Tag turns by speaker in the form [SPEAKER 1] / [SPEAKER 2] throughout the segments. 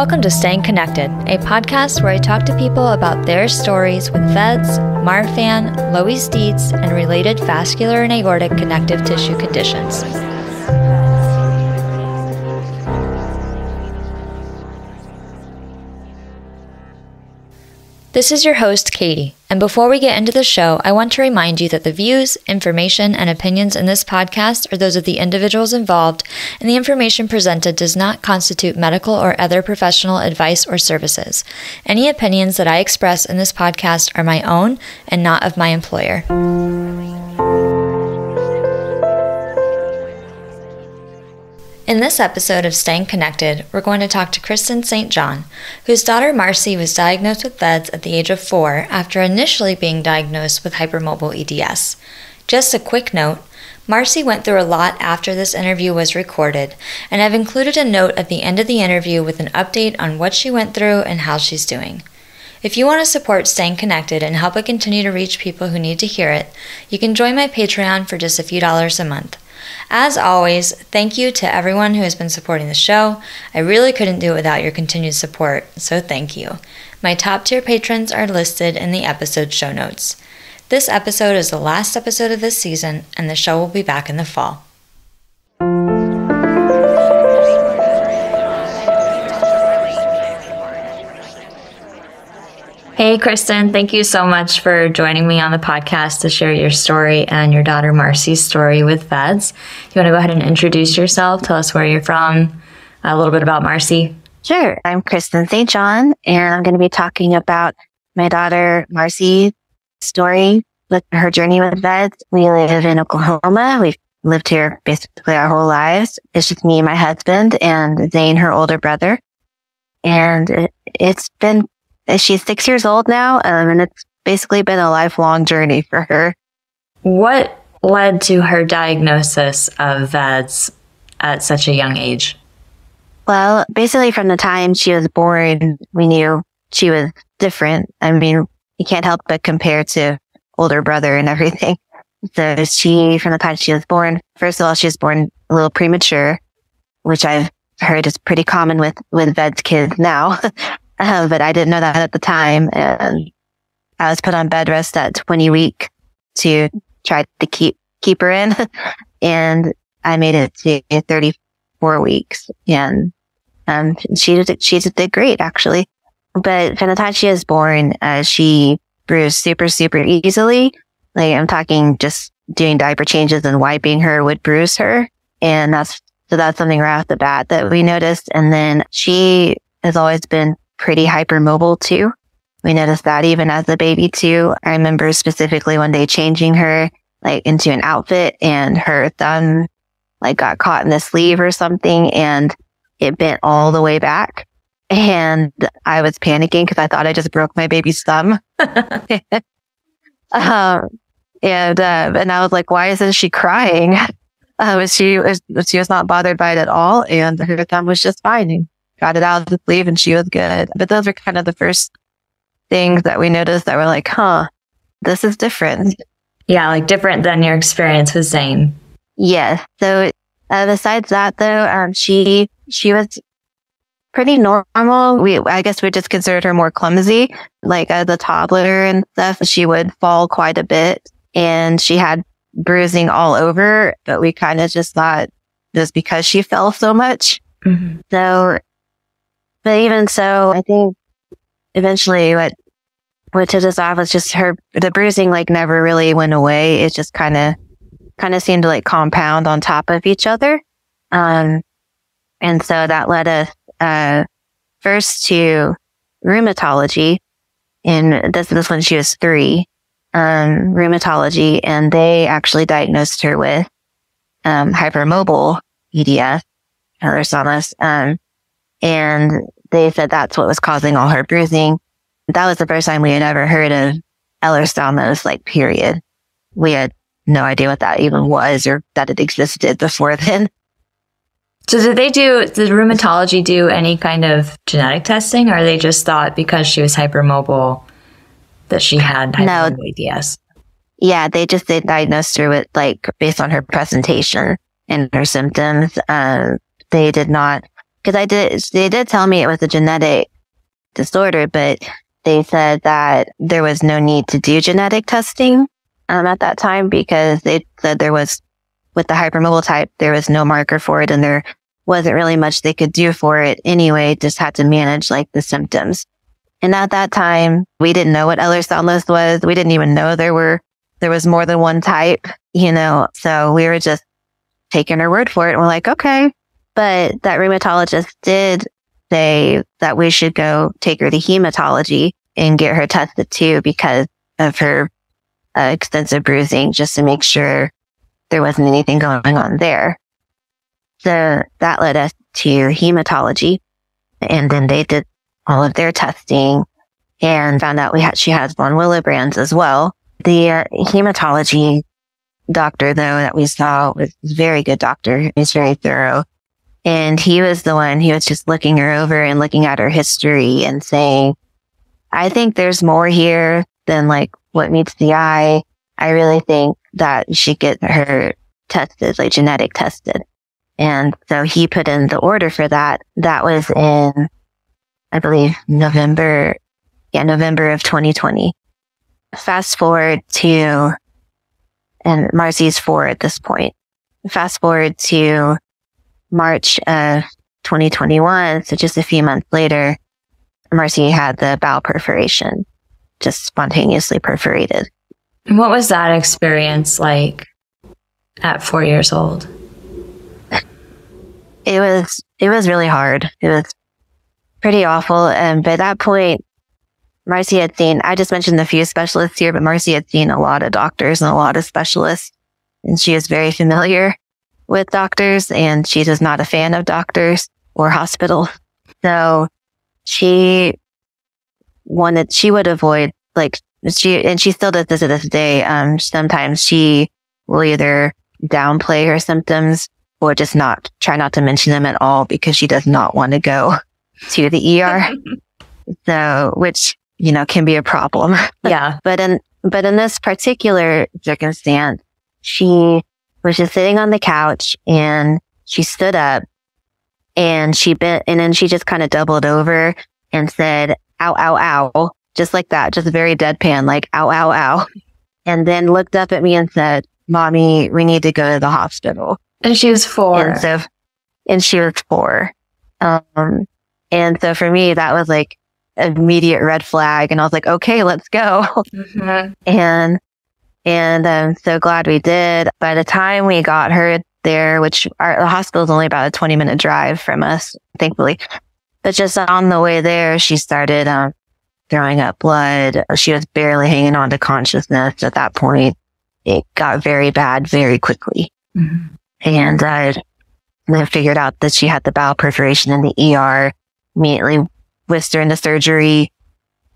[SPEAKER 1] Welcome to Staying Connected, a podcast where I talk to people about their stories with VEDS, Marfan, Loeys-Dietz, and related vascular and aortic connective tissue conditions. This is your host, Katie, and before we get into the show, I want to remind you that the views, information, and opinions in this podcast are those of the individuals involved, and the information presented does not constitute medical or other professional advice or services. Any opinions that I express in this podcast are my own and not of my employer. In this episode of Staying Connected, we're going to talk to Kristen St, whose daughter Marcie was diagnosed with VEDS at the age of 4 after initially being diagnosed with hypermobile EDS. Just a quick note, Marcie went through a lot after this interview was recorded, and I've included a note at the end of the interview with an update on what she went through and how she's doing. If you want to support Staying Connected and help it continue to reach people who need to hear it, you can join my Patreon for just a few dollars a month. As always, thank you to everyone who has been supporting the show. I really couldn't do it without your continued support, so thank you. My top tier patrons are listed in the episode show notes. This episode is the last episode of this season, and the show will be back in the fall. Hey, Kristen, thank you so much for joining me on the podcast to share your story and your daughter Marcie's story with VEDS. You want to go ahead and introduce yourself? Tell us where you're from, a little bit about Marcie.
[SPEAKER 2] Sure. I'm Kristen St, and I'm going to be talking about my daughter Marcie's story with her journey with VEDS. We live in Oklahoma. We've lived here basically our whole lives. It's just me and my husband and Zane, her older brother. And she's 6 years old now, and it's basically been a lifelong journey for her.
[SPEAKER 1] What led to her diagnosis of VEDS at such a young age?
[SPEAKER 2] Well, basically from the time she was born, we knew she was different. I mean, you can't help but compare to older brother and everything. So from the time she was born, first of all, she was born a little premature, which I've heard is pretty common with VEDS kids now. But I didn't know that at the time. And I was put on bed rest at 20 weeks to try to keep her in. And I made it to 34 weeks. And she did great, actually. But from the time she was born, she bruised super, super easily. Like, I'm talking just doing diaper changes and wiping her would bruise her. And that's something right off the bat that we noticed. And then she has always been pretty hypermobile too. We noticed that even as a baby too. I remember specifically one day changing her like into an outfit, and her thumb like got caught in the sleeve or something, and it bent all the way back. And I was panicking because I thought I just broke my baby's thumb. And I was like, why isn't she crying? She was not bothered by it at all, and her thumb was just fine. Got it out of the sleeve and she was good. But those were kind of the first things that we noticed that were like, this is different.
[SPEAKER 1] Yeah, like different than your experience with Zane.
[SPEAKER 2] Yes. So besides that, though, she was pretty normal. I guess we just considered her more clumsy. Like as a toddler and stuff, she would fall quite a bit, and she had bruising all over. But we kind of just thought just because she fell so much. Mm-hmm. But even so, I think eventually what took us off was just the bruising like never really went away. It just kind of seemed to like compound on top of each other. And so that led us, first to rheumatology. And this was when she was 3, rheumatology. And they actually diagnosed her with, hypermobile EDS, Ehlers-Danlos, and they said that's what was causing all her bruising. That was the first time we had ever heard of Ehlers-Danlos, like, period. We had no idea what that even was or that it existed before then.
[SPEAKER 1] So did rheumatology do any kind of genetic testing, or they just thought because she was hypermobile that she had hypermobile EDS?
[SPEAKER 2] Yeah, they just diagnosed her with, like, based on her presentation and her symptoms. They did not because they did tell me it was a genetic disorder, but they said that there was no need to do genetic testing at that time, because they said there was, with the hypermobile type, there was no marker for it, and there wasn't really much they could do for it anyway, just had to manage like the symptoms. And at that time, we didn't know what Ehlers-Danlos was. We didn't even know there was more than one type, so we were just taking her word for it. And we're like, okay. But that rheumatologist did say that we should go take her to hematology and get her tested too, because of her extensive bruising, just to make sure there wasn't anything going on there. So that led us to hematology, and then they did all of their testing and found out she has von Willebrand's as well. The hematology doctor, though, that we saw was a very good doctor. He's very thorough. And he was the one, he was just looking her over and looking at her history and saying, I think there's more here than like what meets the eye. I really think that you should get her tested, like genetic tested. And so he put in the order for that. That was in, I believe, November of 2020. Fast forward to, and Marcie's 4 at this point. Fast forward to March of 2021. So just a few months later, Marcie had the bowel perforation, just spontaneously perforated.
[SPEAKER 1] What was that experience like at 4 years old?
[SPEAKER 2] It was really hard. It was pretty awful. And by that point, Marcie had seen, I just mentioned a few specialists here, but Marcie had seen a lot of doctors and a lot of specialists. And she is very familiar with doctors, and she was not a fan of doctors or hospitals. So she would avoid, and she still does this to this day. Sometimes she will either downplay her symptoms or just try not to mention them at all, because she does not want to go to the ER. So, which, can be a problem.
[SPEAKER 1] Yeah.
[SPEAKER 2] But in this particular circumstance, she was just sitting on the couch and she stood up and then she just kind of doubled over and said, ow, ow, ow. Just like that, just very deadpan, like, ow, ow, ow. And then looked up at me and said, Mommy, we need to go to the hospital.
[SPEAKER 1] And she was 4.
[SPEAKER 2] And she was 4. And so for me, that was like an immediate red flag. And I was like, okay, let's go.
[SPEAKER 1] Mm-hmm.
[SPEAKER 2] And I'm so glad we did. By the time we got her there, which the hospital is only about a 20-minute drive from us, thankfully. But just on the way there, she started throwing up blood. She was barely hanging on to consciousness at that point. It got very bad very quickly.
[SPEAKER 1] Mm-hmm.
[SPEAKER 2] And I figured out that she had the bowel perforation in the ER, immediately whisked her into surgery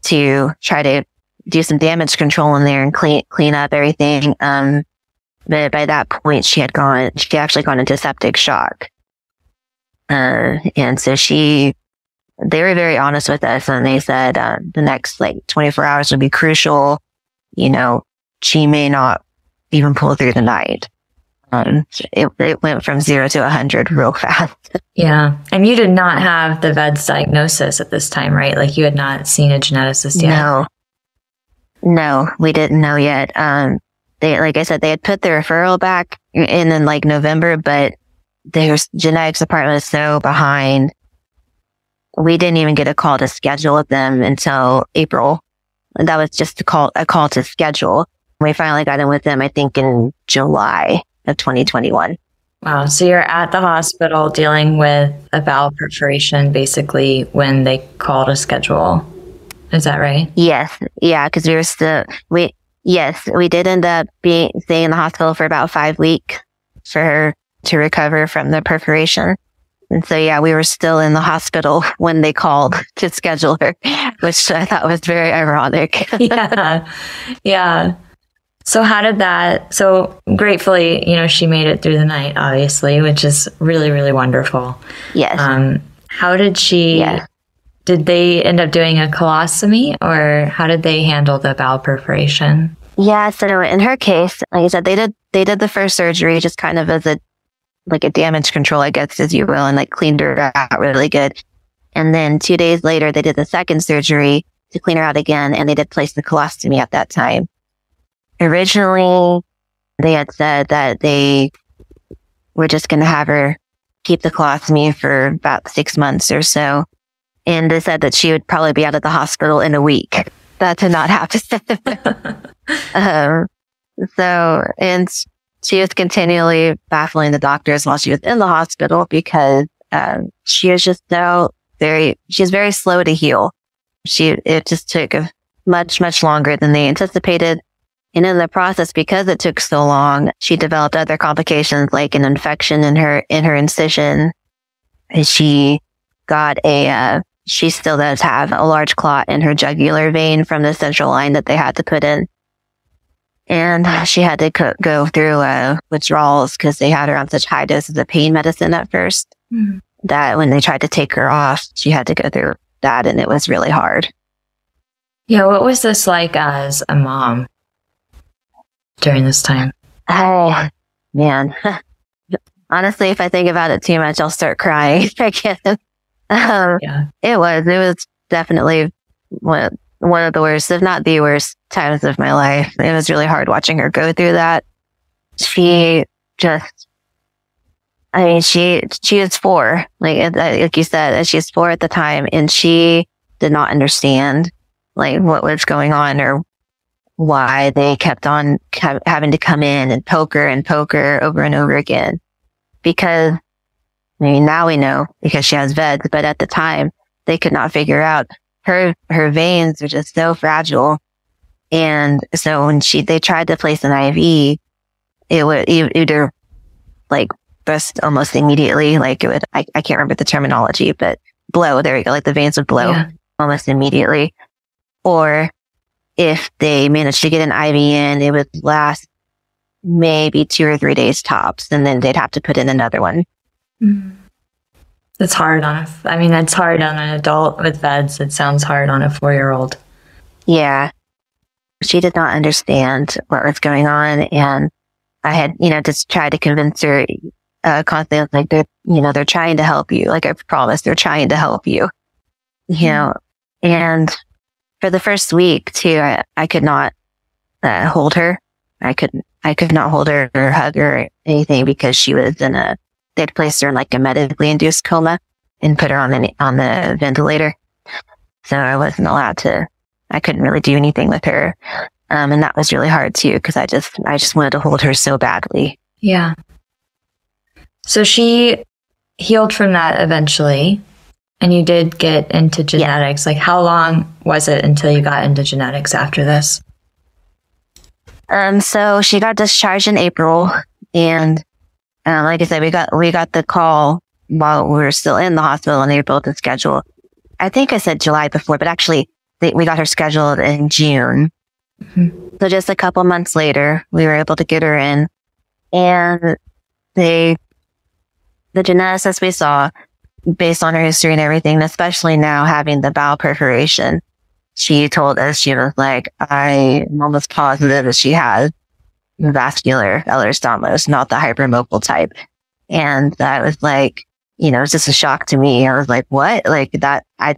[SPEAKER 2] to try to do some damage control in there and clean up everything. But by that point, she had actually gone into septic shock. And so they were very honest with us, and they said, the next 24 hours would be crucial. She may not even pull through the night. It went from 0 to 100 real fast.
[SPEAKER 1] Yeah. And you did not have the VEDS diagnosis at this time, right? Like, you had not seen a geneticist yet.
[SPEAKER 2] No, we didn't know yet. Like I said, they had put the referral back in November, but their genetics department is so behind. We didn't even get a call to schedule with them until April. And that was just a call to schedule. We finally got in with them, I think, in July of 2021.
[SPEAKER 1] Wow. So you're at the hospital dealing with a bowel perforation basically when they called a schedule. Is that right?
[SPEAKER 2] Yes. Yeah. Cause we did end up staying in the hospital for about 5 weeks for her to recover from the perforation. And so, yeah, we were still in the hospital when they called to schedule her, which I thought was very ironic.
[SPEAKER 1] Yeah. Yeah. So so gratefully, she made it through the night, obviously, which is really, really wonderful.
[SPEAKER 2] Yes.
[SPEAKER 1] How did did they end up doing a colostomy, or how did they handle the bowel perforation?
[SPEAKER 2] Yeah. So in her case, like I said, they did the first surgery just kind of as a like a damage control, I guess, as you will, and like cleaned her out really good. And then 2 days later, they did the second surgery to clean her out again, and they did place the colostomy at that time. Originally, they had said that they were just going to have her keep the colostomy for about 6 months or so. And they said that she would probably be out of the hospital in a week. That did not happen. And she was continually baffling the doctors while she was in the hospital because she was just she's very slow to heal. It just took much longer than they anticipated. And in the process, because it took so long, she developed other complications like an infection in her incision. And she still does have a large clot in her jugular vein from the central line that they had to put in. And she had to go through withdrawals because they had her on such high doses of pain medicine at first that when they tried to take her off, she had to go through that, and it was really hard.
[SPEAKER 1] Yeah, what was this like as a mom during this time?
[SPEAKER 2] Oh, man. Honestly, if I think about it too much, I'll start crying again. It was definitely one of the worst, if not the worst times of my life. It was really hard watching her go through that. She was 4, like you said, she was 4 at the time, and she did not understand like what was going on or why they kept on having to come in and poke her over and over again. Because, I mean, now we know because she has VEDS, but at the time they could not figure out her veins are just so fragile. And so when they tried to place an IV, it would either like burst almost immediately, like it would, I can't remember the terminology, but blow, there you go, like the veins would blow almost immediately. Or if they managed to get an IV in, it would last maybe 2 or 3 days tops, and then they'd have to put in another one.
[SPEAKER 1] It's hard it's hard on an adult with VEDS. It sounds hard on a 4-year-old.
[SPEAKER 2] Yeah. She did not understand what was going on. And I had, just tried to convince her constantly, like, they're trying to help you. Like I promised, they're trying to help you, and for the first week too, I could not hold her. I could not hold her or hug her or anything because she was they'd placed her in like a medically induced coma and put her on the ventilator. So I wasn't allowed to, I couldn't really do anything with her. And that was really hard too, because I just wanted to hold her so badly.
[SPEAKER 1] Yeah. So she healed from that eventually, and you did get into genetics. Like, how long was it until you got into genetics after this?
[SPEAKER 2] So she got discharged in April, and like I said, we got the call while we were still in the hospital in April to schedule. I think I said July before, but actually we got her scheduled in June. So just a couple months later, we were able to get her in, and the geneticist we saw, based on her history and everything, especially now having the bowel perforation, she told us, she was like, I'm almost positive that she has vascular Ehlers-Danlos, not the hypermobile type. And that was like, it was just a shock to me. I was like, what? Like that, I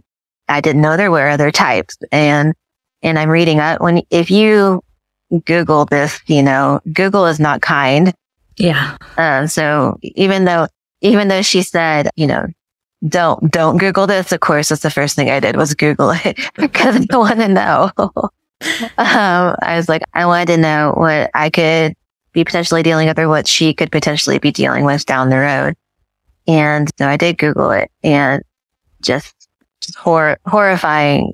[SPEAKER 2] didn't know there were other types. And I'm reading up if you Google this, Google is not kind.
[SPEAKER 1] Yeah.
[SPEAKER 2] So even though she said, don't Google this, of course, that's the first thing I did was Google it because I want to know. I was like, I wanted to know what I could be potentially dealing with or what she could potentially be dealing with down the road. And so I did Google it, and just horrifying,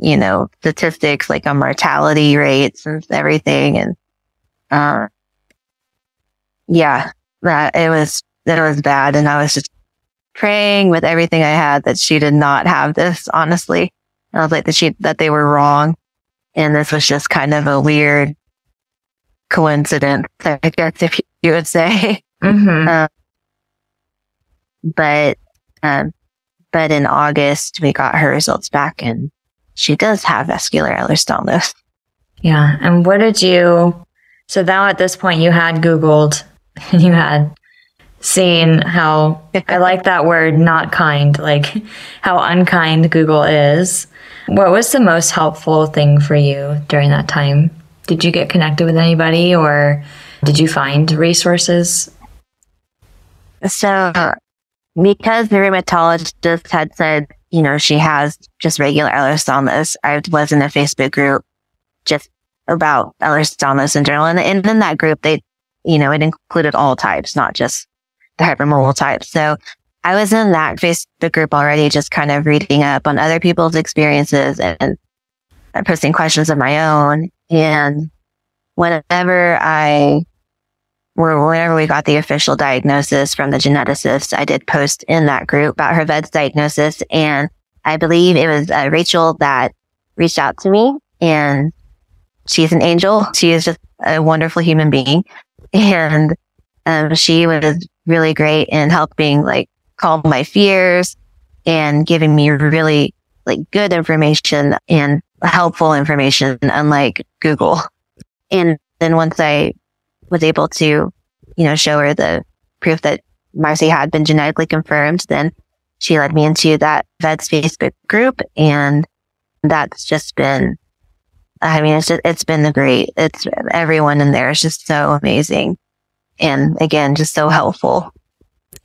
[SPEAKER 2] statistics like on mortality rates and everything. And, that it was bad. And I was just praying with everything I had that she did not have this, honestly. I was like that they were wrong. And this was just kind of a weird coincidence, I guess, if you would say. But in August, we got her results back, and she does have vascular Ehlers-Danlos.
[SPEAKER 1] Yeah. And so now at this point you had Googled and you had seeing how, I like that word, not kind, like how unkind Google is. What was the most helpful thing for you during that time? Did you get connected with anybody, or did you find resources?
[SPEAKER 2] So because the rheumatologist had said, she has just regular Ehlers-Danlos, I was in a Facebook group just about Ehlers-Danlos syndrome. And in that group, it included all types, not just the hypermobile type. So I was in that Facebook group already, just kind of reading up on other people's experiences and posting questions of my own. And whenever we got the official diagnosis from the geneticist, I did post in that group about her VEDS diagnosis. And I believe it was Rachel that reached out to me, and she's an angel. She is just a wonderful human being. And she was really great in helping calm my fears and giving me really good information and helpful information, unlike Google. And then once I was able to, show her the proof that Marcie had been genetically confirmed, then she led me into that VEDS Facebook group. And that's just been, it's been great. It's everyone in there is just so amazing. And again, just so helpful.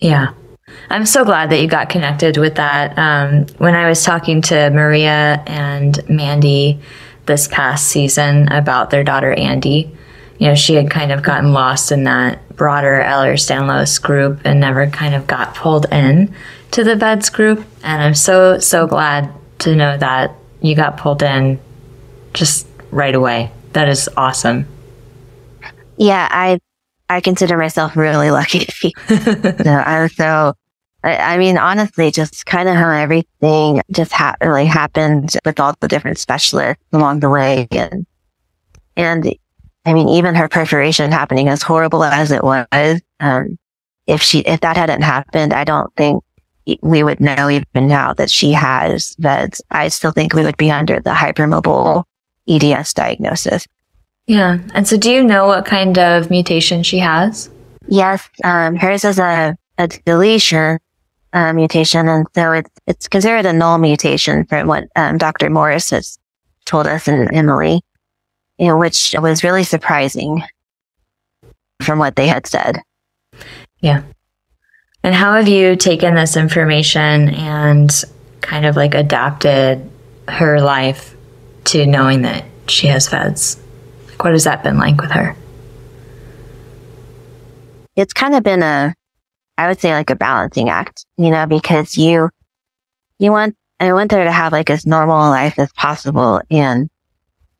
[SPEAKER 1] Yeah. I'm so glad that you got connected with that. When I was talking to Maria and Mandy this past season about their daughter, Andy, she had kind of gotten lost in that broader Ehlers-Danlos group and never kind of got pulled in to the VEDS group. And I'm so, so glad to know that you got pulled in just right away. That is awesome.
[SPEAKER 2] Yeah, I consider myself really lucky. Honestly, just kind of how everything just really happened with all the different specialists along the way. And even her perforation happening, as horrible as it was, if that hadn't happened, I don't think we would know even now that she has VEDS. I still think we would be under the hypermobile EDS diagnosis.
[SPEAKER 1] Yeah. And so do you know what kind of mutation she has?
[SPEAKER 2] Yes. Hers is a deletion mutation. And so it's considered a null mutation from what Dr. Morris has told us and Emily, which was really surprising from what they had said.
[SPEAKER 1] Yeah. And how have you taken this information and kind of adapted her life to knowing that she has VEDS? What has that been like with her?
[SPEAKER 2] It's kind of been I would say a balancing act, because I want her to have as normal a life as possible and,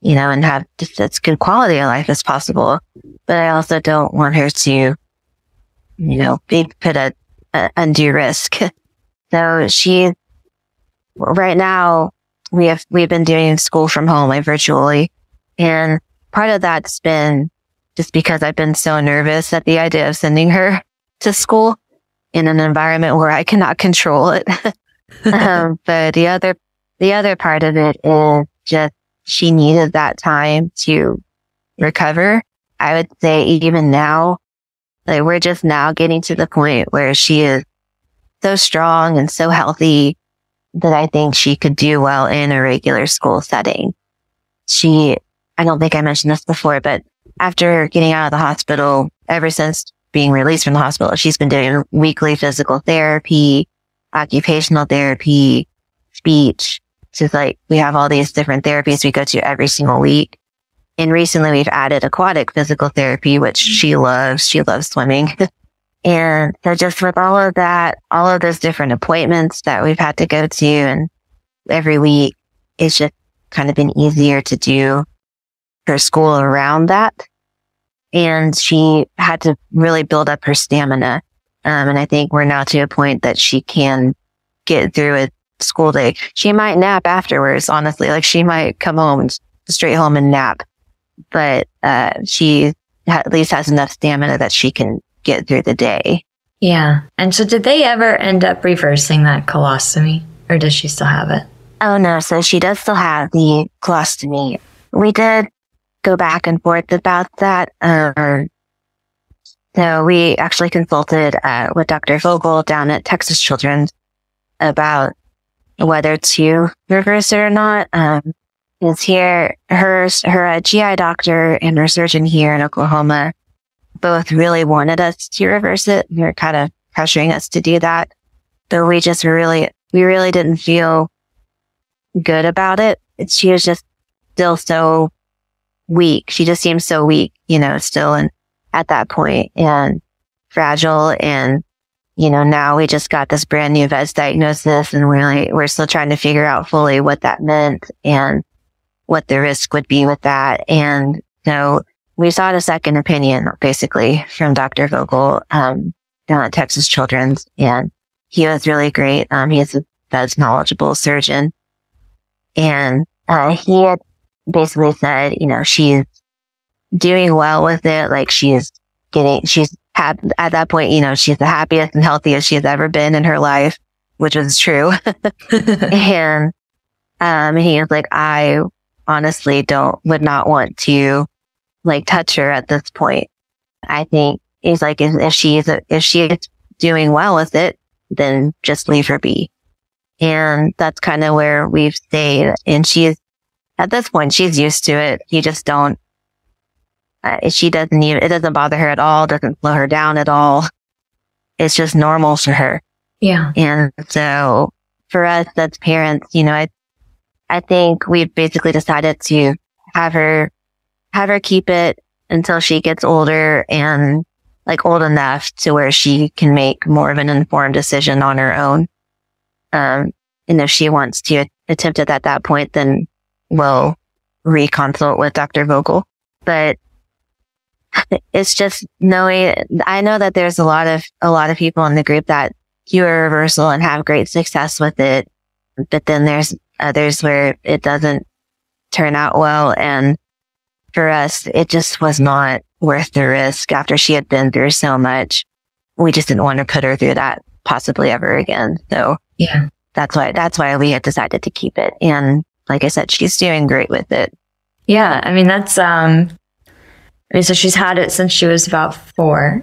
[SPEAKER 2] and have just as good quality of life as possible. But I also don't want her to, be put at undue risk. So right now we've been doing school from home, virtually. And part of that's been just because I've been so nervous at the idea of sending her to school in an environment where I cannot control it. But the other part of it is just she needed that time to recover. I would say even now, we're just now getting to the point where she is so strong and so healthy that I think she could do well in a regular school setting. I don't think I mentioned this before, but after getting out of the hospital, ever since being released from the hospital, she's been doing weekly physical therapy, occupational therapy, speech. Just we have all these different therapies we go to every single week. And recently we've added aquatic physical therapy, which she loves. She loves swimming. And so just with all of that, all of those different appointments that we've had to go to and every week, it's just kind of been easier to do her school around that. And she had to really build up her stamina. And I think we're now to a point that she can get through a school day. She might nap afterwards, honestly. She might come home, straight home and nap. But she at least has enough stamina that she can get through the day.
[SPEAKER 1] Yeah. And so did they ever end up reversing that colostomy, or does she still have it?
[SPEAKER 2] Oh, no. So she does still have the colostomy. We did go back and forth about that. So So we actually consulted with Dr. Vogel down at Texas Children's about whether to reverse it or not. Is here, her GI doctor and her surgeon here in Oklahoma both really wanted us to reverse it. They were kind of pressuring us to do that. But we really didn't feel good about it. She was just still so weak. She just seemed so weak, still at that point, and fragile. And, now we just got this brand new VEDS diagnosis, and we're still trying to figure out fully what that meant and what the risk would be with that. And so we sought a second opinion, basically, from Dr. Vogel, down at Texas Children's. And he was really great. He is a VEDS knowledgeable surgeon. And, he had basically said, she's doing well with it. Like at that point, she's the happiest and healthiest she's ever been in her life, which was true. And, he was like, I honestly would not want to touch her at this point. I think he's like, if she is doing well with it, then just leave her be. And that's kind of where we've stayed. And at this point, she's used to it. You just don't, it doesn't bother her at all. Doesn't slow her down at all. It's just normal for her.
[SPEAKER 1] Yeah.
[SPEAKER 2] And so for us as parents, I think we've basically decided to have her keep it until she gets older and old enough to where she can make more of an informed decision on her own. And if she wants to attempt it at that point, then we'll reconsult with Dr. Vogel. But it's just I know that there's a lot of people in the group that do a reversal and have great success with it. But then there's others where it doesn't turn out well. And for us, it just was not worth the risk after she had been through so much. We just didn't want to put her through that possibly ever again. So
[SPEAKER 1] yeah,
[SPEAKER 2] that's why we had decided to keep it. And like I said, she's doing great with it.
[SPEAKER 1] Yeah. I mean, that's, so she's had it since she was about 4,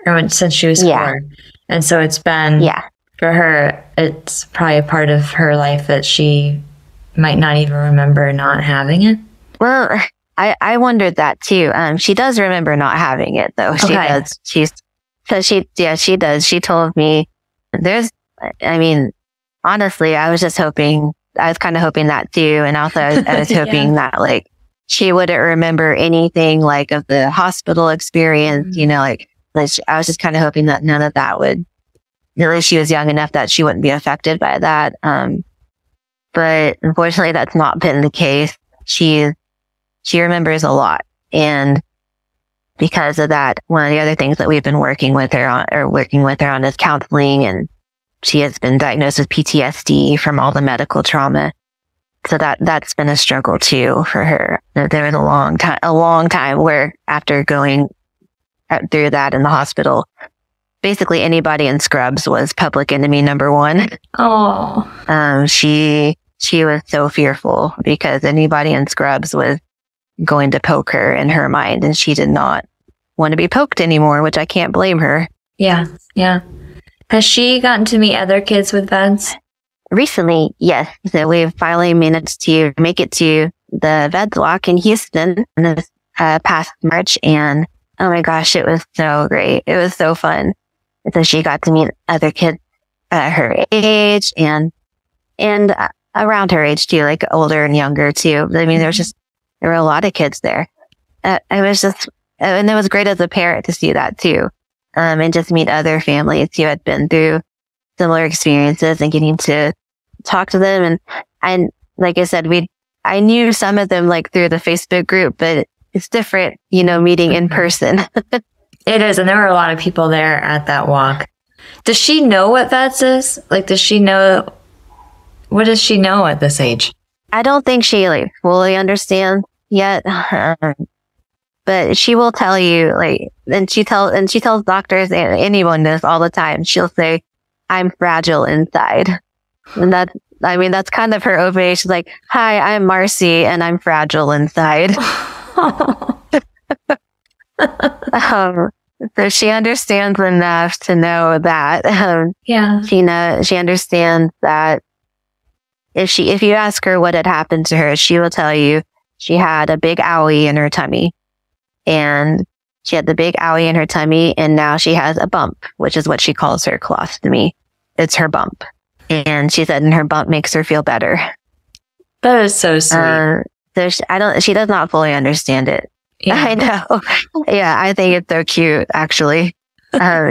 [SPEAKER 1] or since she was 4. And so it's been, for her, it's probably a part of her life that she might not even remember not having it.
[SPEAKER 2] Well, I wondered that too. She does remember not having it though. She does. She does. She told me honestly, I was kind of hoping that too. And also I was hoping that she wouldn't remember anything of the hospital experience, I was just kind of hoping that none of that would, at least she was young enough that she wouldn't be affected by that. But unfortunately that's not been the case. She remembers a lot. And because of that, one of the other things that we've been working with her on is counseling, and she has been diagnosed with PTSD from all the medical trauma. So that's been a struggle too for her. There was a long time where after going through that in the hospital, basically anybody in scrubs was public enemy number 1.
[SPEAKER 1] Oh.
[SPEAKER 2] She was so fearful because anybody in scrubs was going to poke her in her mind, and she did not want to be poked anymore, which I can't blame her.
[SPEAKER 1] Yeah. Yeah. Has she gotten to meet other kids with VEDS?
[SPEAKER 2] Recently, yes. So we've finally managed to make it to the VEDS walk in Houston this past March. And oh my gosh, it was so great. It was so fun. So she got to meet other kids her age and around her age too, older and younger too. I mean, there were a lot of kids there. And it was great as a parent to see that too. And just meet other families who had been through similar experiences and getting to talk to them. And like I said, I knew some of them through the Facebook group, but it's different, meeting in person.
[SPEAKER 1] It is. And there were a lot of people there at that walk. Does she know what VEDS is? What does she know at this age?
[SPEAKER 2] I don't think she fully understands yet. But she will tell you, and she tells doctors and anyone this all the time. She'll say, I'm fragile inside. And that's kind of her opening. She's like, hi, I'm Marcie and I'm fragile inside. So she understands enough to know that. She understands that if you ask her what had happened to her, she will tell you she had a big owie in her tummy. And she had the big owie in her tummy, and now she has a bump, which is what she calls her colostomy. It's her bump. And she said, and her bump makes her feel better.
[SPEAKER 1] That is so sweet.
[SPEAKER 2] She does not fully understand it. Yeah. I know. Yeah, I think it's so cute, actually.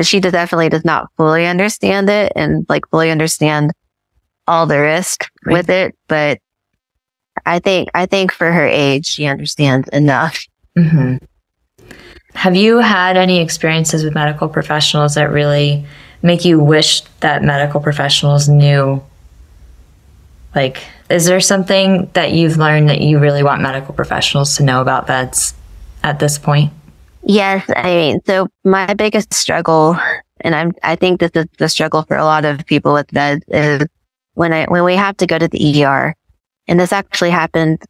[SPEAKER 2] She definitely does not fully understand it and fully understand all the risk with it. But I think for her age, she understands enough.
[SPEAKER 1] Mm-hmm. Have you had any experiences with medical professionals that really make you wish that medical professionals knew? Is there something that you've learned that you really want medical professionals to know about VEDS at this point?
[SPEAKER 2] Yes. So my biggest struggle, and I think this is the struggle for a lot of people with VEDS, is when we have to go to the ER. And this actually happened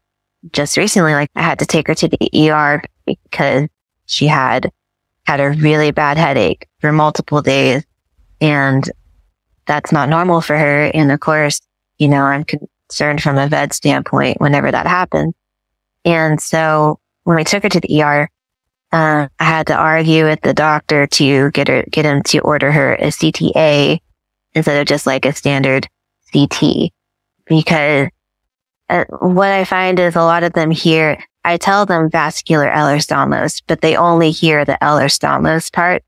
[SPEAKER 2] just recently. I had to take her to the ER because she had a really bad headache for multiple days. And that's not normal for her. And of course, I'm concerned from a VED standpoint whenever that happens. And so when we took her to the ER, I had to argue with the doctor to get him to order her a CTA instead of just a standard CT. Because what I find is a lot of them hear, I tell them vascular Ehlers-Danlos, but they only hear the Ehlers-Danlos part.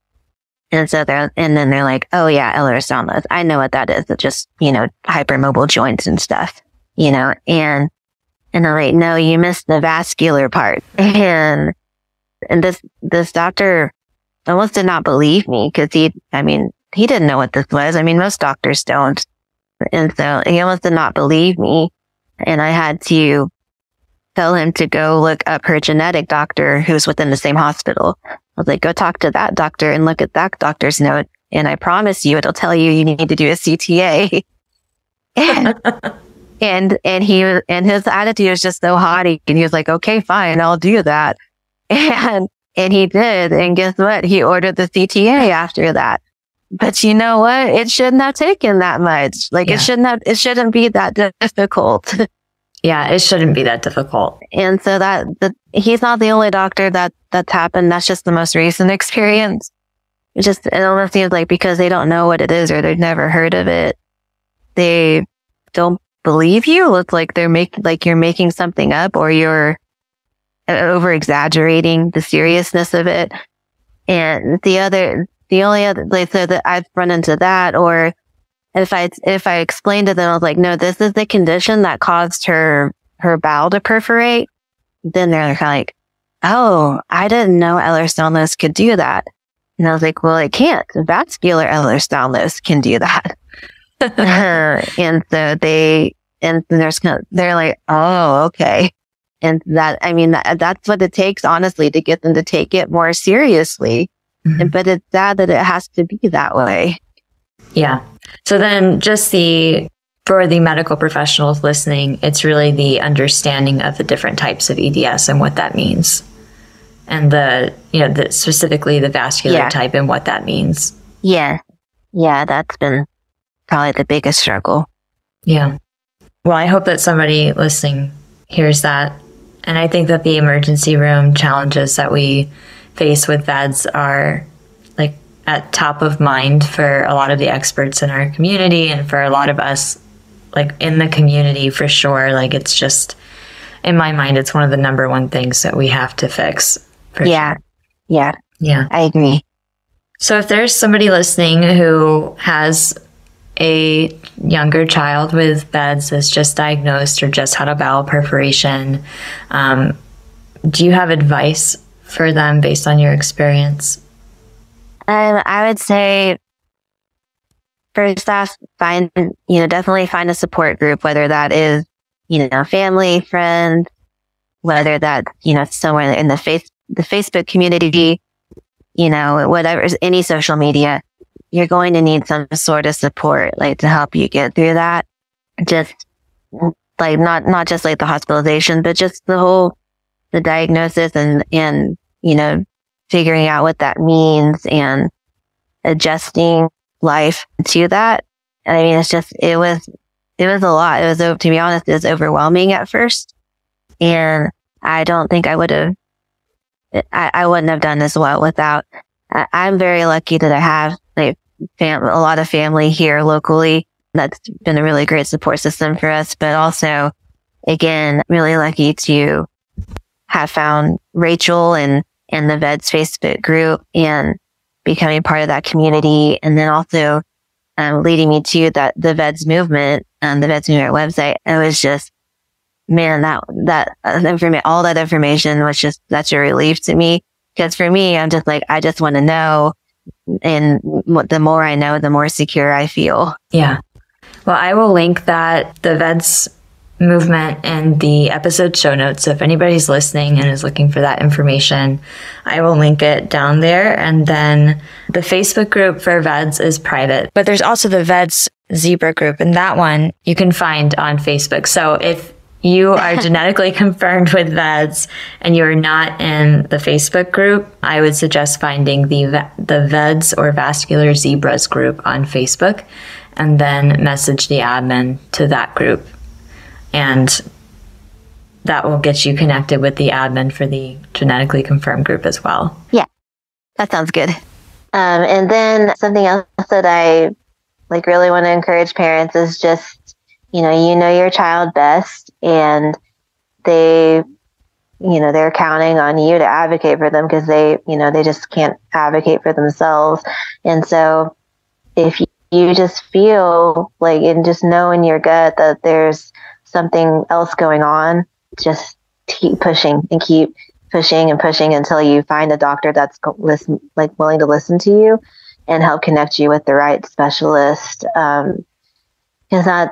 [SPEAKER 2] And so then they're like, oh yeah, Ehlers-Danlos. I know what that is. It's just, hypermobile joints and stuff, and I'm like, no, you missed the vascular part. And this doctor almost did not believe me because he didn't know what this was. Most doctors don't. And so he almost did not believe me. And I had to tell him to go look up her genetic doctor who's within the same hospital. I was like, go talk to that doctor and look at that doctor's note. And I promise you, it'll tell you need to do a CTA. and his attitude was just so haughty. And he was like, okay, fine, I'll do that. And he did. And guess what? He ordered the CTA after that. But you know what? It shouldn't have taken that much. It shouldn't be that difficult.
[SPEAKER 1] Yeah, it shouldn't be that difficult.
[SPEAKER 2] And so he's not the only doctor that's happened. That's just the most recent experience. It almost seems like because they don't know what it is or they've never heard of it, they don't believe you. It's like you're making something up or you're over exaggerating the seriousness of it. And the only other, so that I've run into that, or if I explained to them, I was like, no, this is the condition that caused her bowel to perforate. Then they're kind of like, oh, I didn't know Ehlers-Danlos could do that. And I was like, well, it can't. Vascular Ehlers-Danlos can do that. And so they're like, oh, okay. And that's what it takes, honestly, to get them to take it more seriously. Mm-hmm. But it's sad that it has to be that way.
[SPEAKER 1] Yeah. So then for the medical professionals listening, it's really the understanding of the different types of EDS and what that means. And specifically the vascular type and what that means.
[SPEAKER 2] Yeah. Yeah. That's been probably the biggest struggle.
[SPEAKER 1] Yeah. Well, I hope that somebody listening hears that. And I think that the emergency room challenges that we face with VEDS are at top of mind for a lot of the experts in our community and for a lot of us in the community for sure. It's just, in my mind, it's one of the number one things that we have to fix.
[SPEAKER 2] Yeah.
[SPEAKER 1] Sure.
[SPEAKER 2] Yeah.
[SPEAKER 1] Yeah.
[SPEAKER 2] I agree.
[SPEAKER 1] So if there's somebody listening who has a younger child with VEDS that's just diagnosed or just had a bowel perforation, do you have advice for them based on your experience?
[SPEAKER 2] I would say, first off, definitely find a support group, whether that is, family, friends, whether that's, somewhere in the Facebook community, whatever, any social media. You're going to need some sort of support, to help you get through that. Just not just the hospitalization, but just the diagnosis and figuring out what that means and adjusting life to that. And I mean, it was a lot. To be honest, it was overwhelming at first. And I don't think I wouldn't have done as well without, I'm very lucky that I have a lot of family here locally. That's been a really great support system for us, but also, again, really lucky to have found Rachel and the VEDS Facebook group and becoming part of that community. And then also, leading me to the VEDS Movement, the VEDS Movement website. It was just, man, that information, all that information was just such a relief to me. Because for me, I'm just like, I just want to know. And the more I know, the more secure I feel.
[SPEAKER 1] Yeah. Well, I will link the VEDS Movement in the episode show notes. So if anybody's listening and is looking for that information, I will link it down there. And then the Facebook group for VEDS is private, but there's also the VEDS Zebra group, and that one you can find on Facebook. So if you are genetically confirmed with VEDS and you're not in the Facebook group, I would suggest finding the VEDS or Vascular Zebras group on Facebook and then message the admin to that group. And that will get you connected with the admin for the genetically confirmed group as well.
[SPEAKER 2] Yeah, that sounds good. And then something else that I really want to encourage parents is just, you know your child best, and they're counting on you to advocate for them because they just can't advocate for themselves. And so if you just feel like, and just know in your gut that there's something else going on, just keep pushing and keep pushing and pushing until you find a doctor that's willing to listen to you and help connect you with the right specialist. Because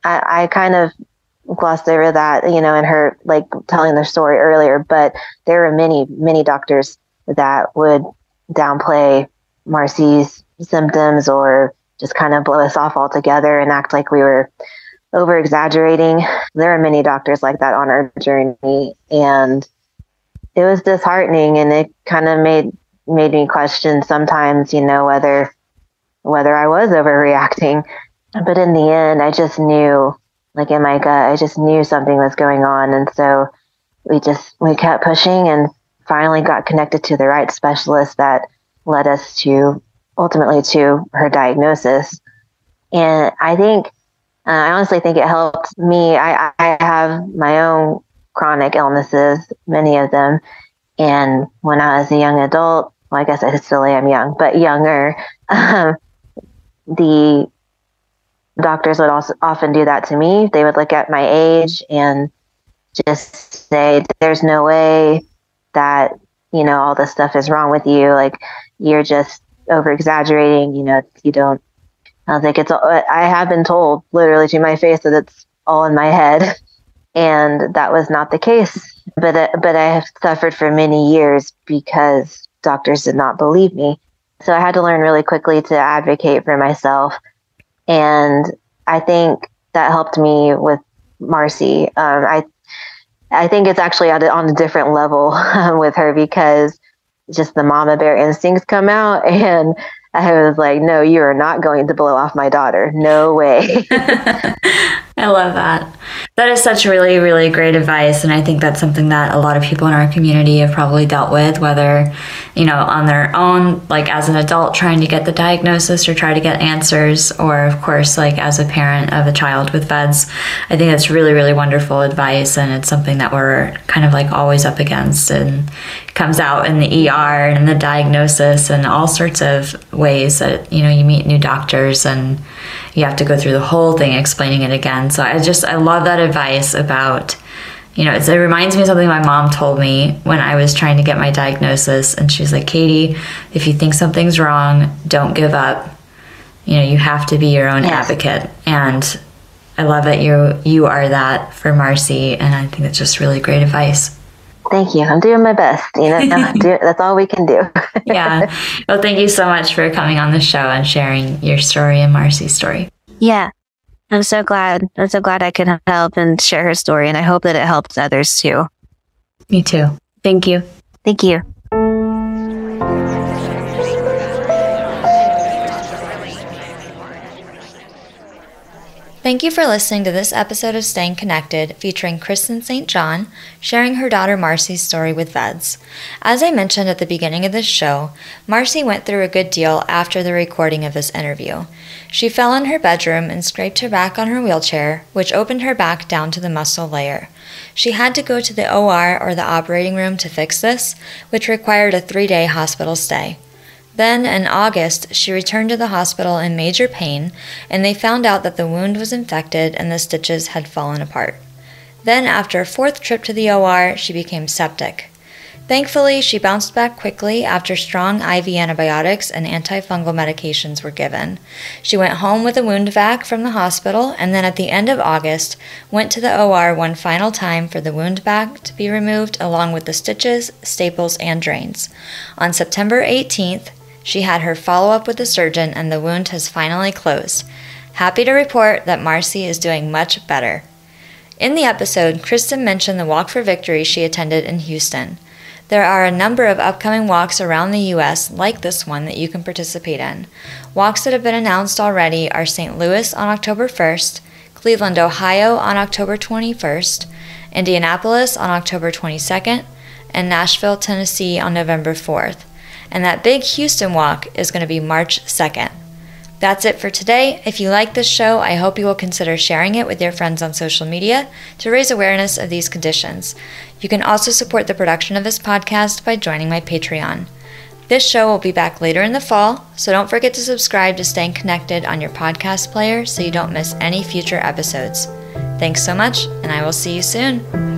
[SPEAKER 2] I kind of glossed over that, in her telling their story earlier, but there were many, many doctors that would downplay Marcie's symptoms or just kind of blow us off altogether and act like we were over exaggerating. There are many doctors like that on our journey, and it was disheartening, and it kind of made me question sometimes, whether I was overreacting. But in the end, I just knew, in my gut, I just knew something was going on. And so we kept pushing and finally got connected to the right specialist that led us ultimately to her diagnosis. And I honestly think it helped me. I have my own chronic illnesses, many of them. And when I was a young adult, well, I guess I still am young, but younger, the doctors would also often do that to me. They would look at my age and just say, there's no way that, all this stuff is wrong with you. You're just over exaggerating, you don't. I was like, I have been told literally to my face that it's all in my head. And that was not the case. But I have suffered for many years because doctors did not believe me. So I had to learn really quickly to advocate for myself. And I think that helped me with Marcie. I think it's actually on a different level with her because just the mama bear instincts come out, and I was like, no, you are not going to blow off my daughter. No way.
[SPEAKER 1] I love that. That is such really, really great advice. And I think that's something that a lot of people in our community have probably dealt with, whether, on their own, as an adult trying to get the diagnosis or try to get answers, or of course, as a parent of a child with VEDS. I think that's really, really wonderful advice. And it's something that we're kind of always up against, and it comes out in the ER and the diagnosis and all sorts of ways that, you meet new doctors and you have to go through the whole thing explaining it again. So I love that advice about, it reminds me of something my mom told me when I was trying to get my diagnosis. And she's like, Katie, if you think something's wrong, don't give up. You have to be your own advocate. And I love that you are that for Marcie. And I think that's just really great advice.
[SPEAKER 2] Thank you. I'm doing my best. That's all we can do.
[SPEAKER 1] Yeah. Well, thank you so much for coming on the show and sharing your story and Marcie's story.
[SPEAKER 2] Yeah. I'm so glad I could help and share her story. And I hope that it helps others too.
[SPEAKER 1] Me too. Thank you.
[SPEAKER 2] Thank you.
[SPEAKER 1] Thank you for listening to this episode of Staying Connected, featuring Kristen St. sharing her daughter Marcie's story with VEDS. As I mentioned at the beginning of this show, Marcie went through a good deal after the recording of this interview. She fell in her bedroom and scraped her back on her wheelchair, which opened her back down to the muscle layer. She had to go to the OR or the operating room to fix this, which required a 3-day hospital stay. Then, in August, she returned to the hospital in major pain, and they found out that the wound was infected and the stitches had fallen apart. Then, after a 4th trip to the OR, she became septic. Thankfully, she bounced back quickly after strong IV antibiotics and antifungal medications were given. She went home with a wound vac from the hospital, and then at the end of August, went to the OR one final time for the wound vac to be removed along with the stitches, staples, and drains. On September 18th, she had her follow-up with the surgeon and the wound has finally closed. Happy to report that Marcie is doing much better. In the episode, Kristen mentioned the Walk for Victory she attended in Houston. There are a number of upcoming walks around the U.S. like this one that you can participate in. Walks that have been announced already are St. Louis on October 1st, Cleveland, Ohio on October 21st, Indianapolis on October 22nd, and Nashville, Tennessee on November 4th. And that big Houston walk is going to be March 2nd. That's it for today. If you like this show, I hope you will consider sharing it with your friends on social media to raise awareness of these conditions. You can also support the production of this podcast by joining my Patreon. This show will be back later in the fall, so don't forget to subscribe to Staying Connected on your podcast player so you don't miss any future episodes. Thanks so much, and I will see you soon.